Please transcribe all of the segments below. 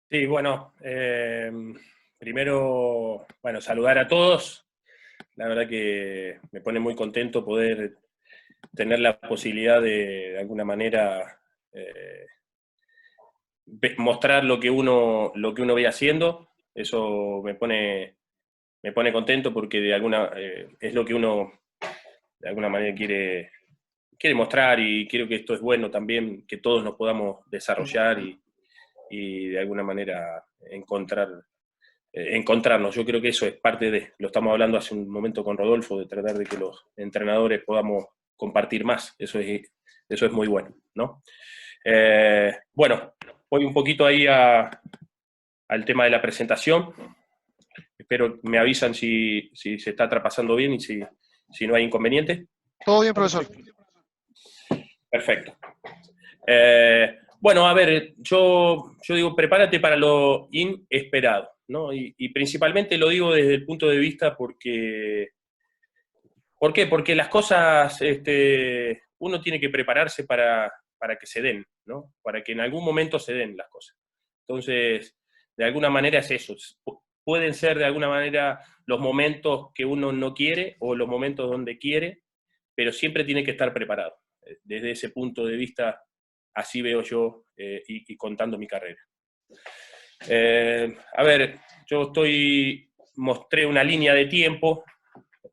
Sí, bueno, primero, bueno, saludar a todos. La verdad que me pone muy contento poder tener la posibilidad de alguna manera, eh, mostrar lo que uno ve haciendo. Eso me pone contento porque es lo que uno de alguna manera quiere mostrar, y creo que esto es bueno también, que todos nos podamos desarrollar y de alguna manera encontrarnos. Yo creo que eso es parte lo estamos hablando hace un momento con Rodolfo, de tratar de que los entrenadores podamos compartir más. Eso es muy bueno, ¿no? Bueno, voy un poquito ahí al tema de la presentación. Espero me avisan si se está trapasando bien y si no hay inconveniente. Todo bien, profesor. Perfecto. Bueno, a ver, yo digo, prepárate para lo inesperado, ¿no? Y principalmente lo digo desde el punto de vista porque, ¿por qué? Porque las cosas, uno tiene que prepararse para que se den, ¿no? Para que en algún momento se den las cosas. Entonces, de alguna manera es eso. Pueden ser de alguna manera los momentos que uno no quiere o los momentos donde quiere, pero siempre tiene que estar preparado. Desde ese punto de vista, así veo yo, y contando mi carrera. A ver, mostré una línea de tiempo,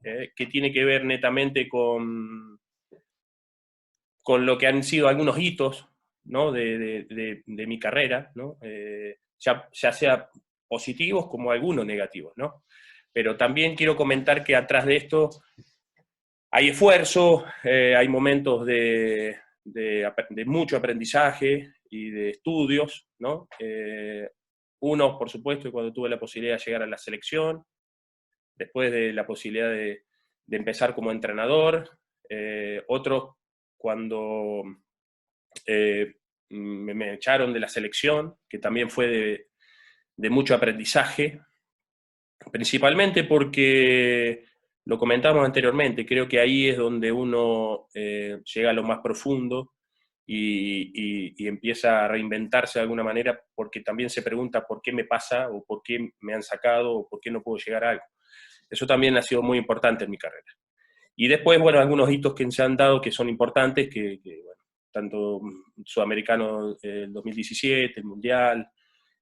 que tiene que ver netamente con lo que han sido algunos hitos, ¿no? de mi carrera, ¿no? Ya sea positivos como algunos negativos, ¿no? Pero también quiero comentar que atrás de esto hay esfuerzo, hay momentos de mucho aprendizaje y de estudios, ¿no? Uno, por supuesto, cuando tuve la posibilidad de llegar a la selección, después de la posibilidad de empezar como entrenador, otros cuando me echaron de la selección, que también fue de mucho aprendizaje, principalmente porque, lo comentamos anteriormente, creo que ahí es donde uno llega a lo más profundo y empieza a reinventarse de alguna manera, porque también se pregunta por qué me pasa, o por qué me han sacado, o por qué no puedo llegar a algo. Eso también ha sido muy importante en mi carrera. Y después, bueno, algunos hitos que se han dado que son importantes, bueno, tanto Sudamericano el 2017, el Mundial,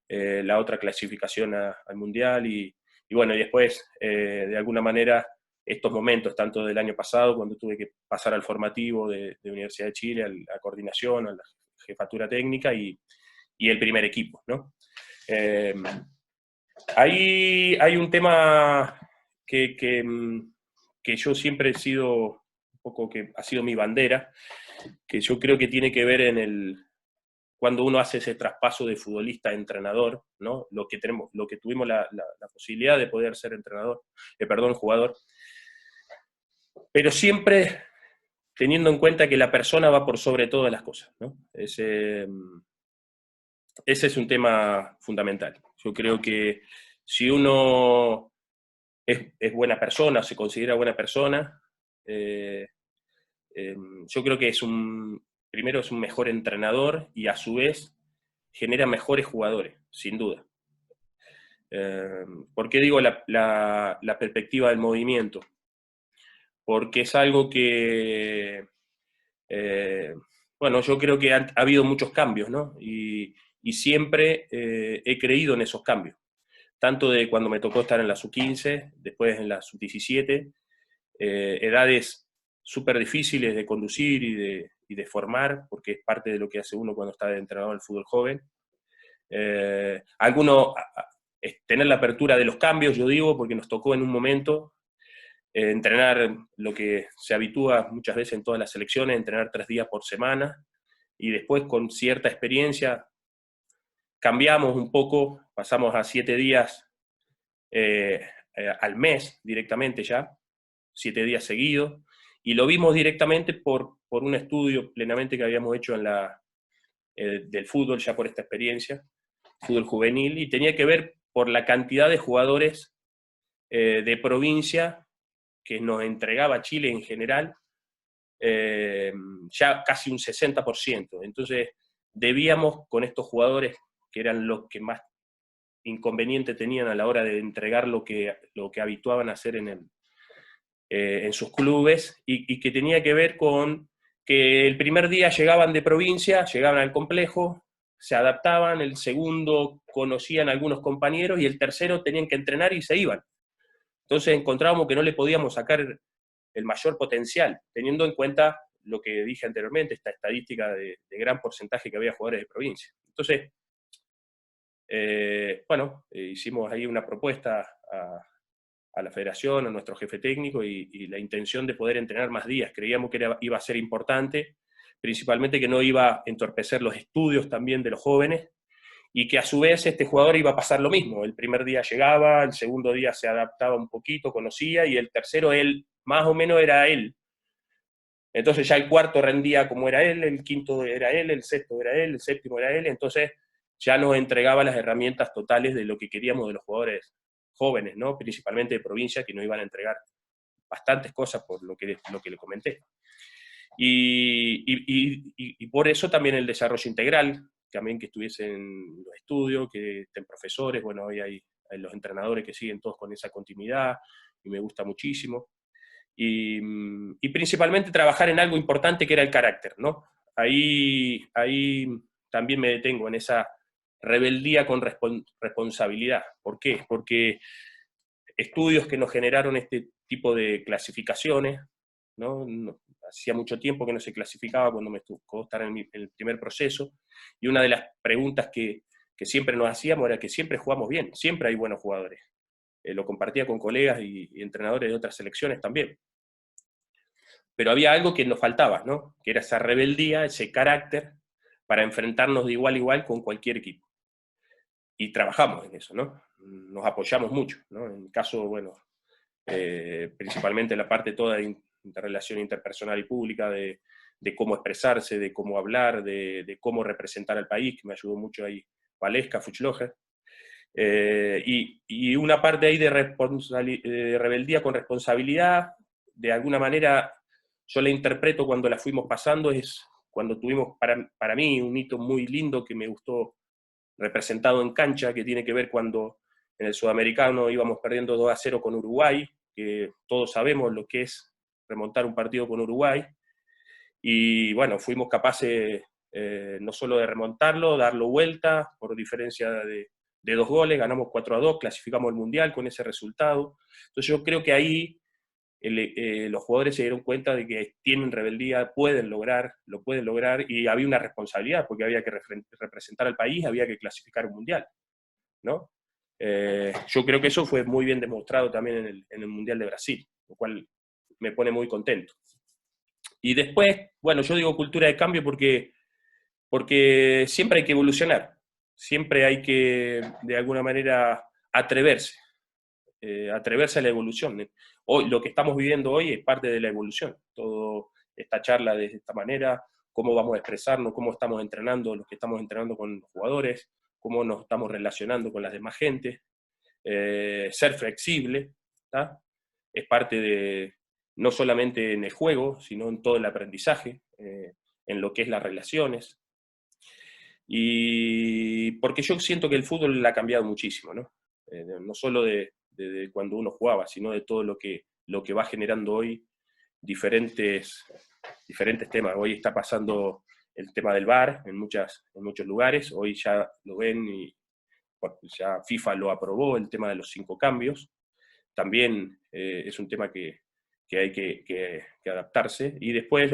la otra clasificación al Mundial, y bueno, y después, de alguna manera, estos momentos, tanto del año pasado, cuando tuve que pasar al formativo de Universidad de Chile, a coordinación, a la jefatura técnica y el primer equipo, ¿no? Eh, Ahí hay un tema que yo siempre he sido, un poco que ha sido mi bandera, que yo creo que tiene que ver cuando uno hace ese traspaso de futbolista a entrenador, ¿no? Lo que tuvimos la posibilidad de poder ser entrenador, perdón, jugador, pero siempre teniendo en cuenta que la persona va por sobre todas las cosas, ¿no? Ese es un tema fundamental. Yo creo que si uno es buena persona, se considera buena persona, eh, eh, yo creo que primero es un mejor entrenador, y a su vez genera mejores jugadores, sin duda. ¿Por qué digo la perspectiva del movimiento? Porque es algo que, eh, bueno, yo creo que ha habido muchos cambios, ¿no? Y siempre he creído en esos cambios, tanto de cuando me tocó estar en la sub-15, después en la sub-17, edades súper difíciles de conducir y de formar, porque es parte de lo que hace uno cuando está de entrenador del fútbol joven. Alguno, tener la apertura de los cambios, yo digo, porque nos tocó en un momento entrenar lo que se habitúa muchas veces en todas las selecciones, entrenar 3 días por semana, y después con cierta experiencia cambiamos un poco, pasamos a 7 días al mes directamente ya, 7 días seguidos, y lo vimos directamente por un estudio plenamente que habíamos hecho del fútbol, ya por esta experiencia, fútbol juvenil, y tenía que ver por la cantidad de jugadores de provincia que nos entregaba Chile en general, eh, ya casi un 60%. Entonces, debíamos con estos jugadores, que eran los que más inconveniente tenían a la hora de entregar lo que habituaban a hacer en sus clubes, y que tenía que ver con que el primer día llegaban de provincia, llegaban al complejo, se adaptaban, el segundo conocían a algunos compañeros, y el tercero tenían que entrenar y se iban. Entonces encontrábamos que no le podíamos sacar el mayor potencial, teniendo en cuenta lo que dije anteriormente, esta estadística de gran porcentaje que había jugadores de provincia. Entonces, hicimos ahí una propuesta a la federación, a nuestro jefe técnico, y la intención de poder entrenar más días. Creíamos que iba a ser importante, principalmente que no iba a entorpecer los estudios también de los jóvenes, y que a su vez este jugador iba a pasar lo mismo. El primer día llegaba, el segundo día se adaptaba un poquito, conocía, y el tercero él, más o menos era él. Entonces ya el cuarto rendía como era él, el quinto era él, el sexto era él, el séptimo era él, entonces ya nos entregaba las herramientas totales de lo que queríamos de los jugadores jóvenes, ¿no? Principalmente de provincia, que nos iban a entregar bastantes cosas por lo que le comenté. Y por eso también el desarrollo integral, también que estuviesen los estudios, que estén profesores, bueno, hoy hay los entrenadores que siguen todos con esa continuidad, y me gusta muchísimo. Y principalmente trabajar en algo importante que era el carácter, ¿no? Ahí también me detengo en esa rebeldía con responsabilidad. ¿Por qué? Porque estudios que nos generaron este tipo de clasificaciones, ¿no? Hacía mucho tiempo que no se clasificaba cuando me tocó estar en el primer proceso, y una de las preguntas que siempre nos hacíamos era que siempre jugamos bien, siempre hay buenos jugadores. Lo compartía con colegas y entrenadores de otras selecciones también. Pero había algo que nos faltaba, ¿no? Que era esa rebeldía, ese carácter, para enfrentarnos de igual a igual con cualquier equipo. Y trabajamos en eso, ¿no? Nos apoyamos mucho, ¿no? En el caso, bueno, principalmente la parte toda de relación interpersonal y pública, de cómo expresarse, de cómo hablar, de cómo representar al país, que me ayudó mucho ahí Valesca, Fuchloger. Y una parte ahí de rebeldía con responsabilidad, de alguna manera yo la interpreto cuando la fuimos pasando, es cuando tuvimos para mí un hito muy lindo que me gustó representado en cancha, que tiene que ver cuando en el Sudamericano íbamos perdiendo 2-0 con Uruguay, que todos sabemos lo que es remontar un partido con Uruguay, y bueno, fuimos capaces no solo de remontarlo, darlo vuelta por diferencia de 2 goles, ganamos 4-2, clasificamos el Mundial con ese resultado. Entonces yo creo que ahí los jugadores se dieron cuenta de que tienen rebeldía, lo pueden lograr, y había una responsabilidad, porque había que representar al país, había que clasificar un Mundial, ¿no? Yo creo que eso fue muy bien demostrado también en el Mundial de Brasil, lo cual me pone muy contento. Y después, bueno, yo digo cultura de cambio porque siempre hay que evolucionar, siempre hay que, de alguna manera, atreverse a la evolución. Hoy, lo que estamos viviendo hoy es parte de la evolución. Toda esta charla de esta manera, cómo vamos a expresarnos, cómo estamos entrenando, los que estamos entrenando con los jugadores, cómo nos estamos relacionando con las demás gente, ser flexible, ¿tá? Es parte de, no solamente en el juego, sino en todo el aprendizaje, en lo que es las relaciones. Y porque yo siento que el fútbol ha cambiado muchísimo, ¿no? No solo de cuando uno jugaba, sino de todo lo que va generando hoy diferentes temas. Hoy está pasando el tema del VAR en muchos lugares, hoy ya lo ven y ya FIFA lo aprobó, el tema de los 5 cambios. También es un tema que hay que adaptarse. Y después,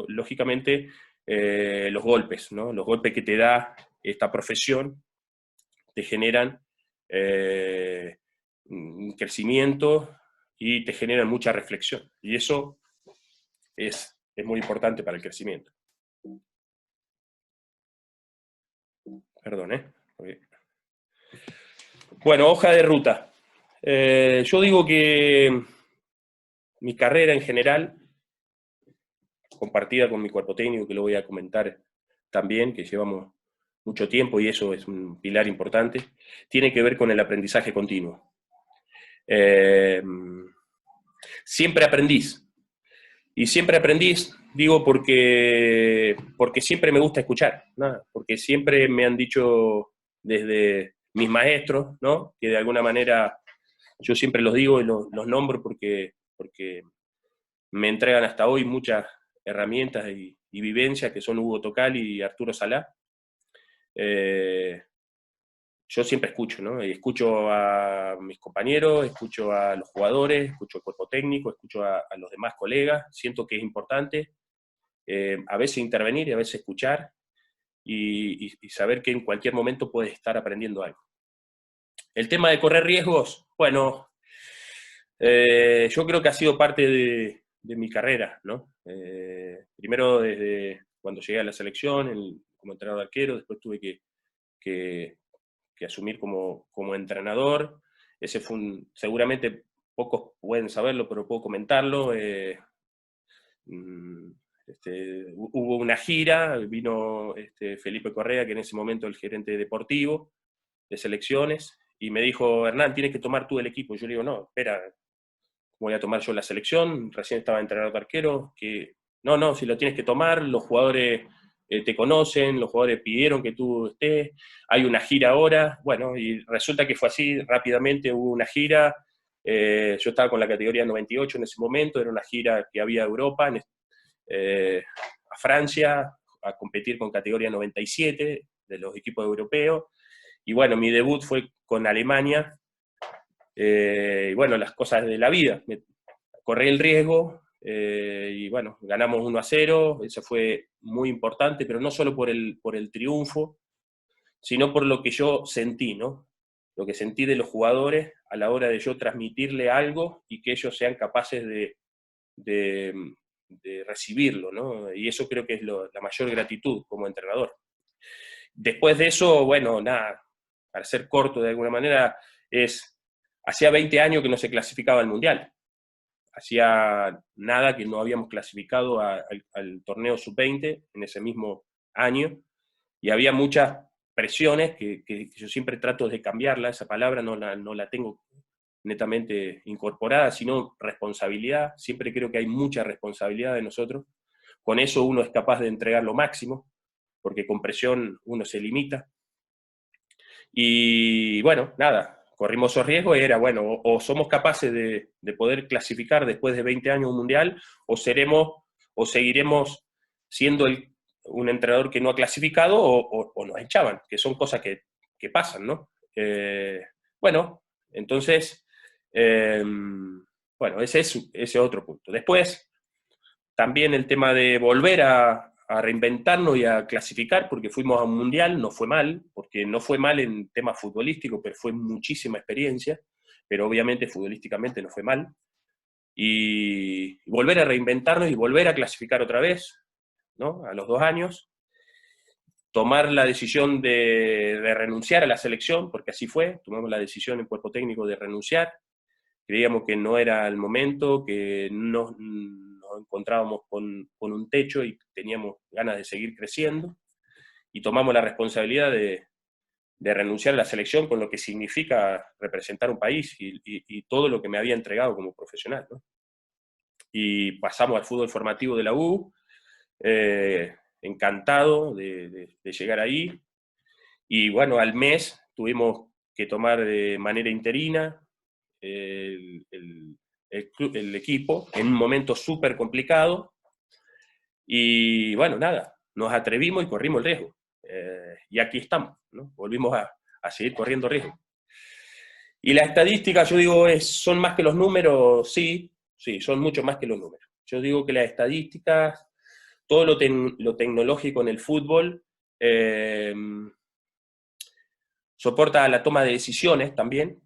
lógicamente, los golpes, ¿no? Los golpes que te da esta profesión te generan un crecimiento y te generan mucha reflexión. Y eso es muy importante para el crecimiento. Perdón, ¿eh? Bueno, hoja de ruta. Yo digo que mi carrera en general, compartida con mi cuerpo técnico, que lo voy a comentar también, que llevamos mucho tiempo y eso es un pilar importante, tiene que ver con el aprendizaje continuo. Siempre aprendís. Y siempre aprendís, digo, porque siempre me gusta escuchar, ¿no? Porque siempre me han dicho desde mis maestros, ¿no? Que de alguna manera yo siempre los digo y los nombro porque me entregan hasta hoy muchas herramientas y vivencias, que son Hugo Tocal y Arturo Salá. Yo siempre escucho, ¿no? Y escucho a mis compañeros, escucho a los jugadores, escucho al cuerpo técnico, escucho a los demás colegas, siento que es importante a veces intervenir y a veces escuchar y saber que en cualquier momento puedes estar aprendiendo algo. El tema de correr riesgos, bueno, yo creo que ha sido parte de mi carrera, ¿no? Primero desde cuando llegué a la selección, como entrenador de arquero, después tuve que asumir como entrenador. Ese fue seguramente pocos pueden saberlo, pero puedo comentarlo. Hubo una gira, vino Felipe Correa, que en ese momento el gerente deportivo de selecciones, y me dijo, Hernán, tienes que tomar tú el equipo. Yo le digo, no, espera, voy a tomar yo la selección, recién estaba entrenador de arquero, que no, si lo tienes que tomar, los jugadores te conocen, los jugadores pidieron que tú estés, hay una gira ahora, bueno, y resulta que fue así, rápidamente hubo una gira, yo estaba con la categoría 98 en ese momento, era una gira que había a Europa, a Francia, a competir con categoría 97 de los equipos europeos, y bueno, mi debut fue con Alemania, y bueno, las cosas de la vida, corrí el riesgo, y bueno, ganamos 1-0, eso fue muy importante, pero no solo por el triunfo, sino por lo que yo sentí, ¿no? Lo que sentí de los jugadores a la hora de yo transmitirle algo y que ellos sean capaces de, de recibirlo, ¿no? Y eso creo que es la mayor gratitud como entrenador. Después de eso, bueno, nada, para ser corto de alguna manera, hacía 20 años que no se clasificaba al Mundial. Hacía nada que no habíamos clasificado al torneo sub-20 en ese mismo año, y había muchas presiones que yo siempre trato de cambiarla, esa palabra no la tengo netamente incorporada, sino responsabilidad. Siempre creo que hay mucha responsabilidad de nosotros. Con eso uno es capaz de entregar lo máximo, porque con presión uno se limita. Y bueno, nada, corrimos esos riesgos y era, bueno, o somos capaces de poder clasificar después de 20 años un mundial, o seguiremos siendo un entrenador que no ha clasificado, o nos echaban, que son cosas que pasan, ¿no? Bueno, entonces, bueno, ese es otro punto. Después, también el tema de volver a reinventarnos y a clasificar, porque fuimos a un mundial, no fue mal, porque no fue mal en temas futbolísticos, pero fue muchísima experiencia, pero obviamente futbolísticamente no fue mal. Y volver a reinventarnos y volver a clasificar otra vez, ¿no? A los 2 años, tomar la decisión de renunciar a la selección, porque así fue, tomamos la decisión en cuerpo técnico de renunciar, creíamos que no era el momento, que nos encontrábamos con un techo y teníamos ganas de seguir creciendo, y tomamos la responsabilidad de renunciar a la selección con lo que significa representar un país y todo lo que me había entregado como profesional, ¿no? Y pasamos al fútbol formativo de la U, encantado de llegar ahí, y bueno, al mes tuvimos que tomar de manera interina el equipo en un momento súper complicado, y bueno, nada, nos atrevimos y corrimos el riesgo. Y aquí estamos, ¿no? Volvimos a seguir corriendo riesgo. Y la estadística, yo digo, son más que los números, sí, son mucho más que los números. Yo digo que las estadísticas, todo lo tecnológico en el fútbol, soporta la toma de decisiones también.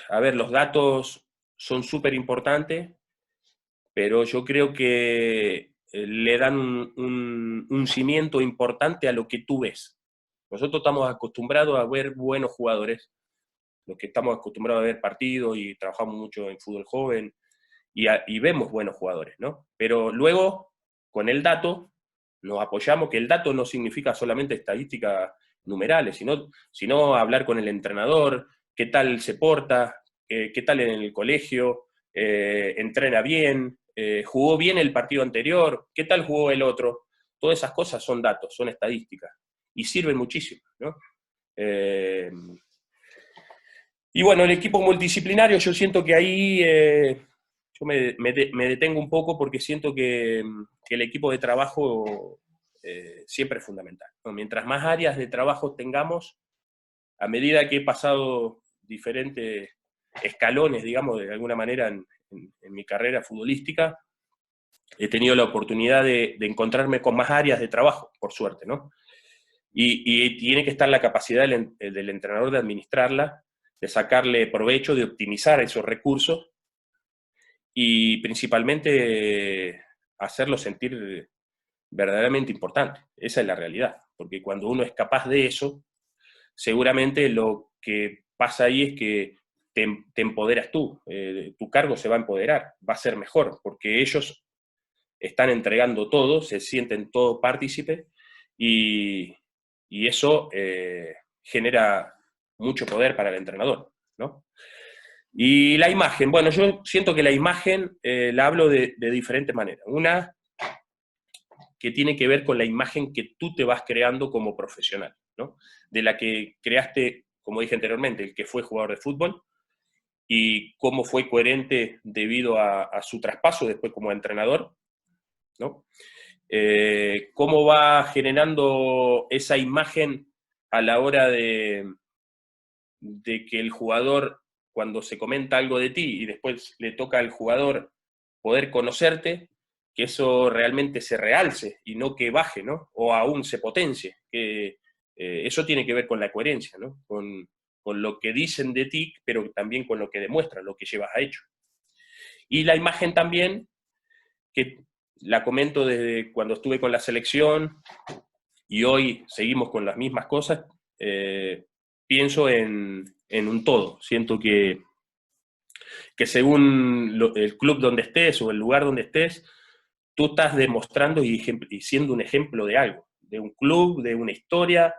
A ver, los datos son súper importantes, pero yo creo que le dan un cimiento importante a lo que tú ves. Nosotros estamos acostumbrados a ver buenos jugadores, los que estamos acostumbrados a ver partidos y trabajamos mucho en fútbol joven, y vemos buenos jugadores, ¿no? Pero luego, con el dato, nos apoyamos, que el dato no significa solamente estadísticas numerales, sino hablar con el entrenador, qué tal se porta, qué tal en el colegio, entrena bien, jugó bien el partido anterior, qué tal jugó el otro. Todas esas cosas son datos, son estadísticas. y sirven muchísimo, ¿no? Y bueno, el equipo multidisciplinario, yo siento que ahí yo me detengo un poco porque siento que el equipo de trabajo siempre es fundamental, ¿no? Mientras más áreas de trabajo tengamos, a medida que he pasado diferentes escalones, digamos, de alguna manera en mi carrera futbolística, he tenido la oportunidad de encontrarme con más áreas de trabajo, por suerte, ¿no? Y tiene que estar la capacidad del entrenador de administrarla, de sacarle provecho, de optimizar esos recursos y principalmente hacerlo sentir verdaderamente importante. Esa es la realidad, porque cuando uno es capaz de eso, seguramente lo que pasa ahí es que te empoderas tú, tu cargo se va a empoderar, va a ser mejor, porque ellos están entregando todo, se sienten todos partícipes y, y eso genera mucho poder para el entrenador, ¿no? Y la imagen, bueno, yo siento que la imagen la hablo de diferentes maneras. Una que tiene que ver con la imagen que tú te vas creando como profesional, ¿no? De la que creaste, como dije anteriormente, el que fue jugador de fútbol y cómo fue coherente debido a su traspaso después como entrenador, ¿no? Cómo va generando esa imagen a la hora de que el jugador, cuando se comenta algo de ti y después le toca al jugador poder conocerte, que eso realmente se realce y no que baje, ¿no? O aún se potencie. Que, eso tiene que ver con la coherencia, ¿no? Con lo que dicen de ti, pero también con lo que demuestran, lo que llevas a hecho. Y la imagen también, que la comento desde cuando estuve con la selección y hoy seguimos con las mismas cosas, pienso en un todo. Siento que según el club donde estés o el lugar donde estés, tú estás demostrando y siendo un ejemplo de algo, de un club, de una historia,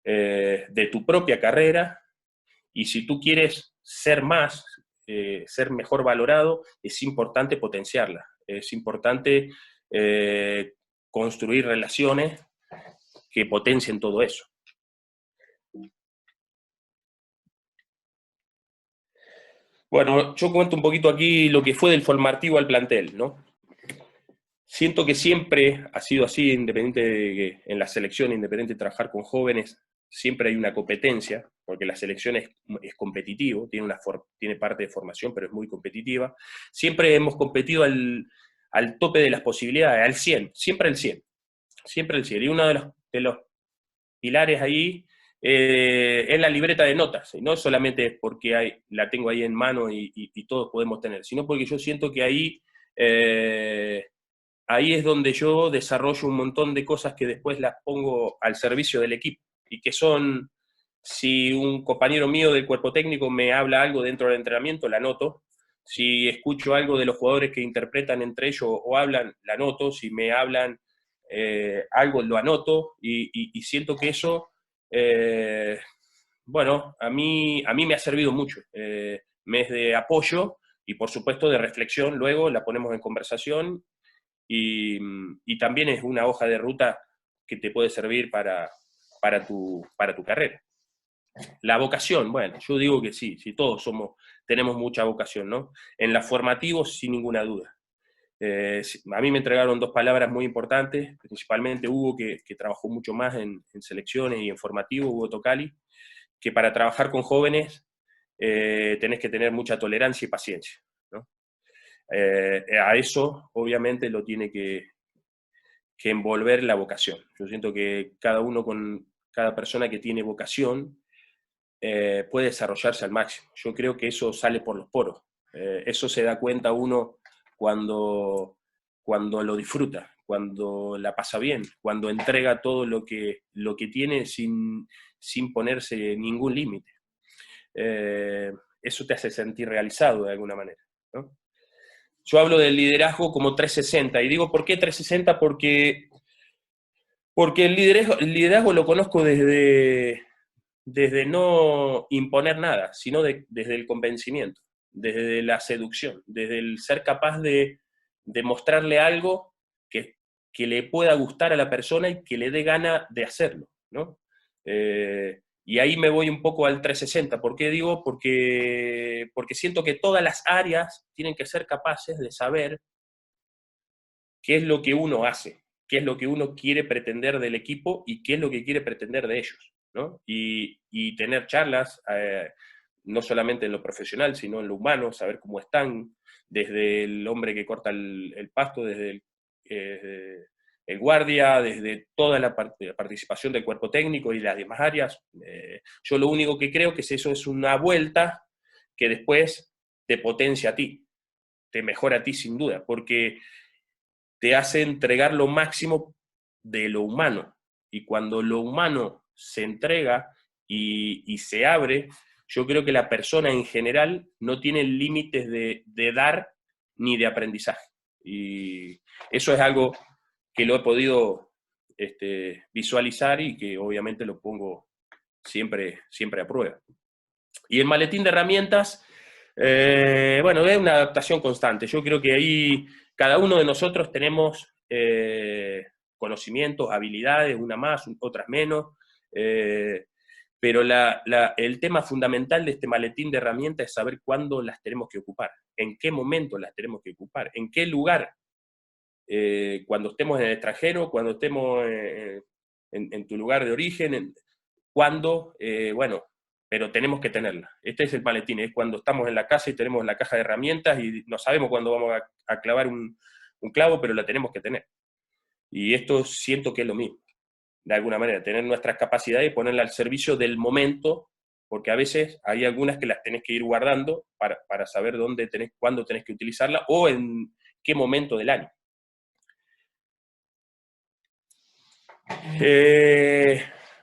de tu propia carrera, y si tú quieres ser más, ser mejor valorado, es importante potenciarla, es importante construir relaciones que potencien todo eso. Bueno, yo cuento un poquito aquí lo que fue del formativo al plantel, ¿no? Siento que siempre ha sido así, independiente de que en la selección, independiente de trabajar con jóvenes, siempre hay una competencia, porque la selección es competitivo, tiene parte de formación, pero es muy competitiva. Siempre hemos competido al tope de las posibilidades, al 100, siempre el 100, siempre el 100. Y uno de los pilares ahí es la libreta de notas, y no solamente porque la tengo ahí en mano y todos podemos tener, sino porque yo siento que ahí es donde yo desarrollo un montón de cosas que después las pongo al servicio del equipo, y que son, si un compañero mío del cuerpo técnico me habla algo dentro del entrenamiento, la anoto. Si escucho algo de los jugadores que interpretan entre ellos o hablan, la anoto. Si me hablan algo, lo anoto, y siento que eso, bueno, a mí me ha servido mucho. Me es de apoyo y por supuesto de reflexión, luego la ponemos en conversación y también es una hoja de ruta que te puede servir para tu carrera. La vocación, bueno, yo digo que sí, sí, todos tenemos mucha vocación, ¿no? En la formativo, sin ninguna duda. A mí me entregaron dos palabras muy importantes, principalmente Hugo, que trabajó mucho más en selecciones y en formativo, Hugo Tocali, que para trabajar con jóvenes tenés que tener mucha tolerancia y paciencia, ¿no? A eso, obviamente, lo tiene que envolver la vocación. Yo siento que cada persona que tiene vocación puede desarrollarse al máximo. Yo creo que eso sale por los poros. Eso se da cuenta uno cuando lo disfruta, cuando la pasa bien, cuando entrega todo lo que tiene sin ponerse ningún límite. Eso te hace sentir realizado de alguna manera, ¿no? Yo hablo del liderazgo como 360, y digo, ¿por qué 360? Porque el liderazgo lo conozco desde no imponer nada, sino desde el convencimiento, desde la seducción, desde el ser capaz de mostrarle algo que le pueda gustar a la persona y que le dé gana de hacerlo, ¿no? Y ahí me voy un poco al 360. ¿Por qué digo? Porque siento que todas las áreas tienen que ser capaces de saber qué es lo que uno hace, qué es lo que uno quiere pretender del equipo y qué es lo que quiere pretender de ellos, ¿no? Y tener charlas, no solamente en lo profesional, sino en lo humano, saber cómo están, desde el hombre que corta el pasto, desde el guardia, desde toda la participación del cuerpo técnico y las demás áreas. Yo lo único que creo que eso es una vuelta que después te potencia a ti, te mejora a ti sin duda, porque te hace entregar lo máximo de lo humano. Y cuando lo humano se entrega y se abre, yo creo que la persona en general no tiene límites de dar ni de aprendizaje. Y eso es algo que lo he podido visualizar y que obviamente lo pongo siempre a prueba. Y el maletín de herramientas, bueno, es una adaptación constante. Yo creo que ahí cada uno de nosotros tenemos conocimientos, habilidades, una más, otras menos, pero el tema fundamental de este maletín de herramientas es saber cuándo las tenemos que ocupar, en qué momento las tenemos que ocupar, en qué lugar, cuando estemos en el extranjero, cuando estemos en tu lugar de origen, cuando, bueno, pero tenemos que tenerla. Este es el maletín, es cuando estamos en la casa y tenemos la caja de herramientas y no sabemos cuándo vamos a clavar un clavo, pero la tenemos que tener. Y esto siento que es lo mismo, de alguna manera, tener nuestras capacidades y ponerlas al servicio del momento, porque a veces hay algunas que las tenés que ir guardando para saber cuándo tenés que utilizarla o en qué momento del año.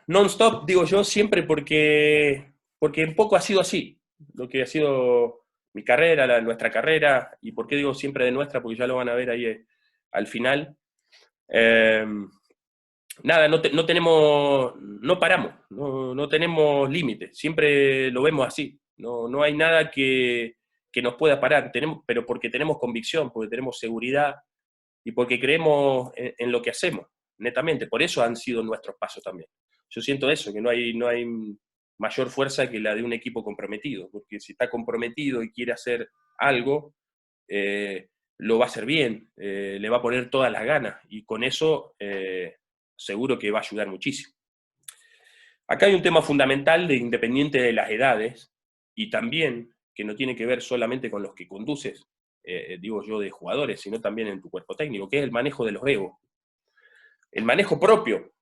Non-stop, digo yo, siempre porque un poco ha sido así, lo que ha sido mi carrera, nuestra carrera, y por qué digo siempre de nuestra, porque ya lo van a ver ahí al final. Eh, Nada, no tenemos, no paramos, no tenemos límites, siempre lo vemos así, no hay nada que nos pueda parar, pero porque tenemos convicción, porque tenemos seguridad y porque creemos en lo que hacemos, netamente, por eso han sido nuestros pasos también. Yo siento eso, que no hay mayor fuerza que la de un equipo comprometido, porque si está comprometido y quiere hacer algo, lo va a hacer bien, le va a poner todas las ganas, y con eso seguro que va a ayudar muchísimo. Acá hay un tema fundamental de independiente de las edades, y también que no tiene que ver solamente con los que conduces, digo yo, de jugadores, sino también en tu cuerpo técnico, que es el manejo de los egos. El manejo propio,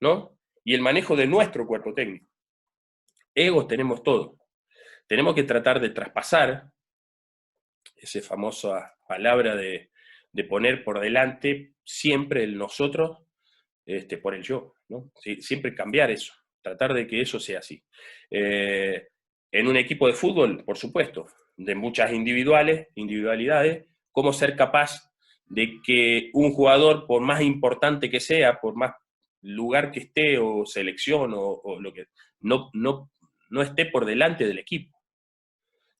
¿no? Y el manejo de nuestro cuerpo técnico. Egos tenemos todos. Tenemos que tratar de traspasar esa famosa palabra de poner por delante siempre el nosotros por el yo, ¿no? Sí, siempre cambiar eso, tratar de que eso sea así. En un equipo de fútbol, por supuesto, de muchas individualidades, cómo ser capaz de que un jugador, por más importante que sea, por más lugar que esté o selección o lo que, no esté por delante del equipo.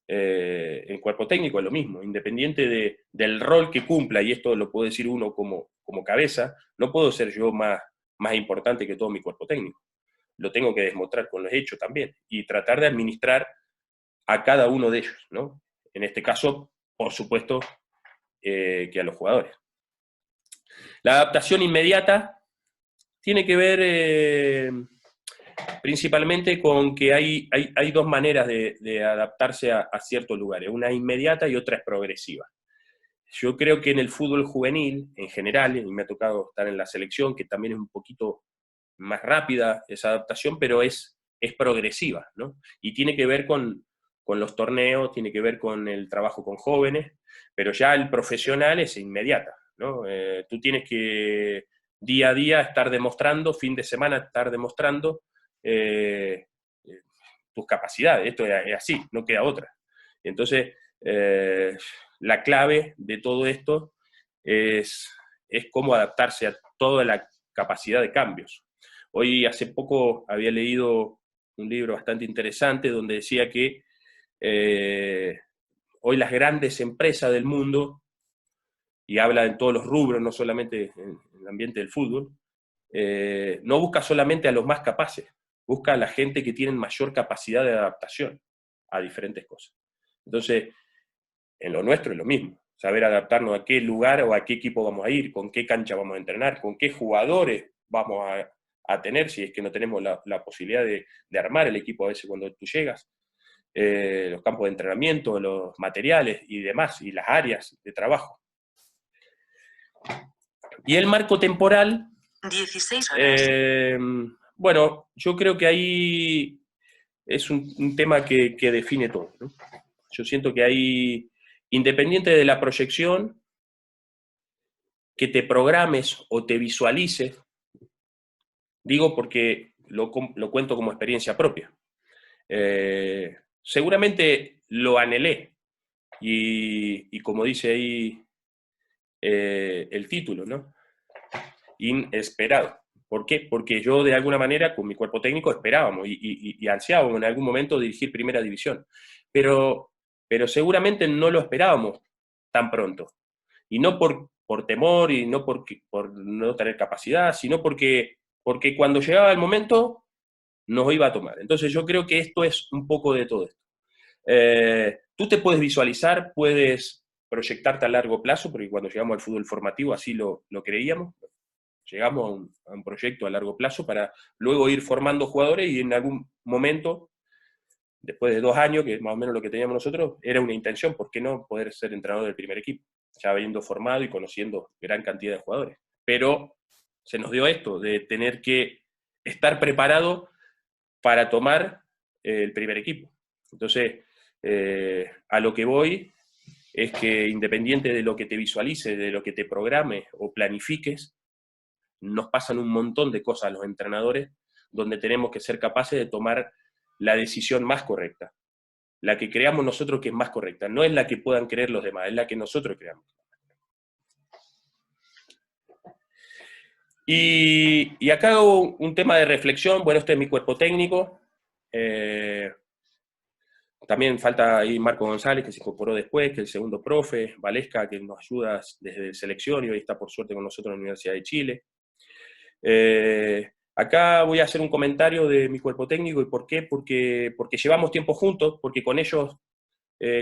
En cuerpo técnico es lo mismo, independiente del rol que cumpla, y esto lo puede decir uno como cabeza, no puedo ser yo más importante que todo mi cuerpo técnico. Lo tengo que demostrar con los hechos también, y tratar de administrar a cada uno de ellos, ¿no? En este caso, por supuesto, que a los jugadores. La adaptación inmediata tiene que ver principalmente con que hay dos maneras de adaptarse a ciertos lugares, una inmediata y otra es progresiva. Yo creo que en el fútbol juvenil, en general, y me ha tocado estar en la selección, que también es un poquito más rápida esa adaptación, pero es progresiva, ¿no? Y tiene que ver con los torneos, tiene que ver con el trabajo con jóvenes, pero ya el profesional es inmediata, ¿no? Tú tienes que día a día estar demostrando, fin de semana estar demostrando eh, tus capacidades. Esto es así, no queda otra. Entonces, la clave de todo esto es cómo adaptarse a toda la capacidad de cambios. Hoy, hace poco, había leído un libro bastante interesante donde decía que hoy las grandes empresas del mundo, y habla en todos los rubros, no solamente en el ambiente del fútbol, no busca solamente a los más capaces, busca a la gente que tiene mayor capacidad de adaptación a diferentes cosas. Entonces, en lo nuestro es lo mismo, saber adaptarnos a qué lugar o a qué equipo vamos a ir, con qué cancha vamos a entrenar, con qué jugadores vamos a tener, si es que no tenemos la posibilidad de armar el equipo a veces cuando tú llegas, los campos de entrenamiento, los materiales y demás, y las áreas de trabajo. Y el marco temporal, 16 horas. bueno, yo creo que ahí es un tema que define todo, ¿no? Yo siento que ahí, independiente de la proyección, que te programes o te visualices, digo porque lo cuento como experiencia propia. Seguramente lo anhelé, y como dice ahí el título, ¿no? Inesperado. ¿Por qué? Porque yo de alguna manera con mi cuerpo técnico esperábamos y ansiábamos en algún momento dirigir primera división, pero seguramente no lo esperábamos tan pronto. Y no por temor y no por no tener capacidad, sino porque cuando llegaba el momento nos iba a tomar. Entonces yo creo que esto es un poco de todo esto. Tú te puedes visualizar, puedes proyectarte a largo plazo, porque cuando llegamos al fútbol formativo así lo creíamos, llegamos a un proyecto a largo plazo para luego ir formando jugadores y en algún momento, después de 2 años, que es más o menos lo que teníamos nosotros, era una intención, ¿por qué no poder ser entrenador del primer equipo? Ya habiendo formado y conociendo gran cantidad de jugadores. Pero se nos dio esto, de tener que estar preparado para tomar el primer equipo. Entonces, a lo que voy es que independiente de lo que te visualices, de lo que te programes o planifiques, nos pasan un montón de cosas a los entrenadores donde tenemos que ser capaces de tomar la decisión más correcta, la que creamos nosotros que es más correcta, no es la que puedan creer los demás, es la que nosotros creamos. Y acá hago un tema de reflexión, bueno, este es mi cuerpo técnico, también falta ahí Marco González, que se incorporó después, que es el segundo profe, Valesca, que nos ayuda desde selección y hoy está por suerte con nosotros en la Universidad de Chile. Acá voy a hacer un comentario de mi cuerpo técnico y por qué, porque llevamos tiempo juntos, porque con ellos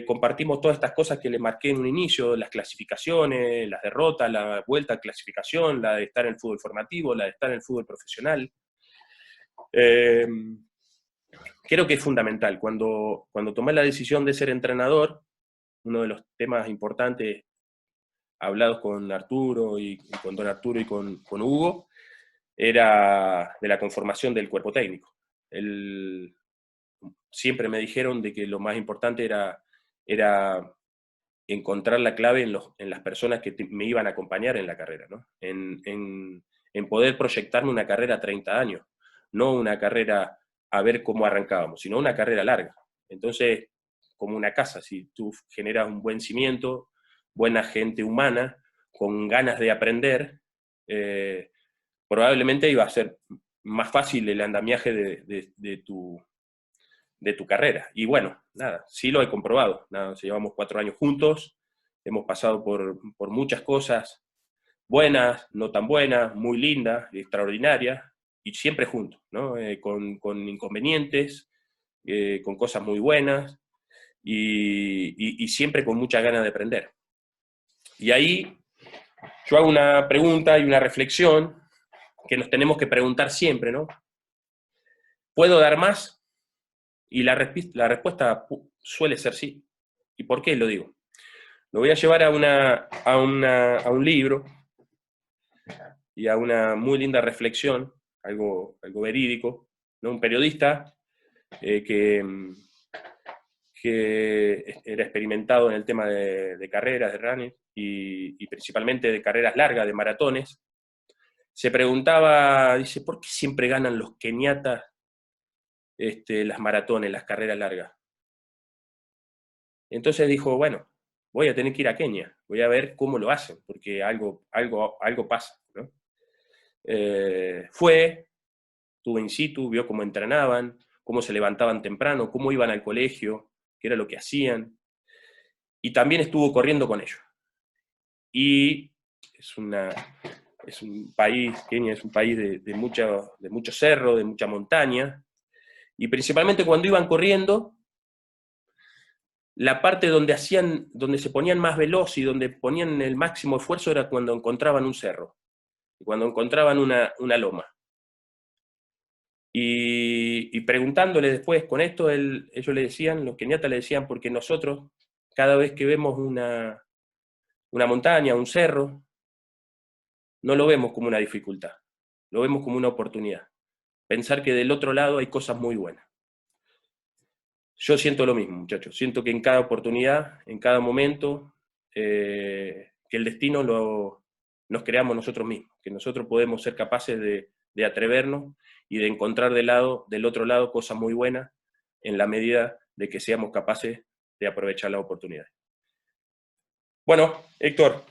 compartimos todas estas cosas que les marqué en un inicio, las clasificaciones, las derrotas, la vuelta a clasificación, la de estar en el fútbol formativo, la de estar en el fútbol profesional. Creo que es fundamental. Cuando tomé la decisión de ser entrenador, uno de los temas importantes hablados con Arturo y con don Arturo y con Hugo, era de la conformación del cuerpo técnico. Siempre me dijeron de que lo más importante era encontrar la clave en las personas que me iban a acompañar en la carrera, ¿no? En poder proyectarme una carrera a 30 años, no una carrera a ver cómo arrancábamos, sino una carrera larga. Entonces, como una casa, si tú generas un buen cimiento, buena gente humana, con ganas de aprender, probablemente iba a ser más fácil el andamiaje de tu carrera. Y bueno, nada, sí lo he comprobado. Nada, llevamos 4 años juntos, hemos pasado por muchas cosas, buenas, no tan buenas, muy lindas, extraordinarias, y siempre juntos, ¿no? Con inconvenientes, con cosas muy buenas, y siempre con muchas ganas de aprender. Y ahí yo hago una pregunta y una reflexión que nos tenemos que preguntar siempre, ¿no? ¿Puedo dar más? Y la respuesta suele ser sí. ¿Y por qué lo digo? Lo voy a llevar a un libro y a una muy linda reflexión, algo verídico, ¿no? Un periodista que era experimentado en el tema de carreras, de running, y principalmente de carreras largas, de maratones, se preguntaba, dice, ¿por qué siempre ganan los keniatas las maratones, las carreras largas? Entonces dijo, bueno, voy a tener que ir a Kenia, voy a ver cómo lo hacen, porque algo pasa, ¿no? Fue, estuvo in situ, vio cómo entrenaban, cómo se levantaban temprano, cómo iban al colegio, qué era lo que hacían, y también estuvo corriendo con ellos. Y es un país, Kenia es un país de mucho cerro, de mucha montaña, Y principalmente cuando iban corriendo, la parte donde se ponían más veloz y donde ponían el máximo esfuerzo era cuando encontraban un cerro, cuando encontraban una loma. Y preguntándole después con esto, ellos le decían, los keniatas le decían, porque nosotros, cada vez que vemos una montaña, un cerro, no lo vemos como una dificultad, lo vemos como una oportunidad. Pensar que del otro lado hay cosas muy buenas. Yo siento lo mismo, muchachos. Siento que en cada oportunidad, en cada momento, que el destino nos creamos nosotros mismos, que nosotros podemos ser capaces de atrevernos y de encontrar del otro lado cosas muy buenas en la medida de que seamos capaces de aprovechar las oportunidades. Bueno, Héctor,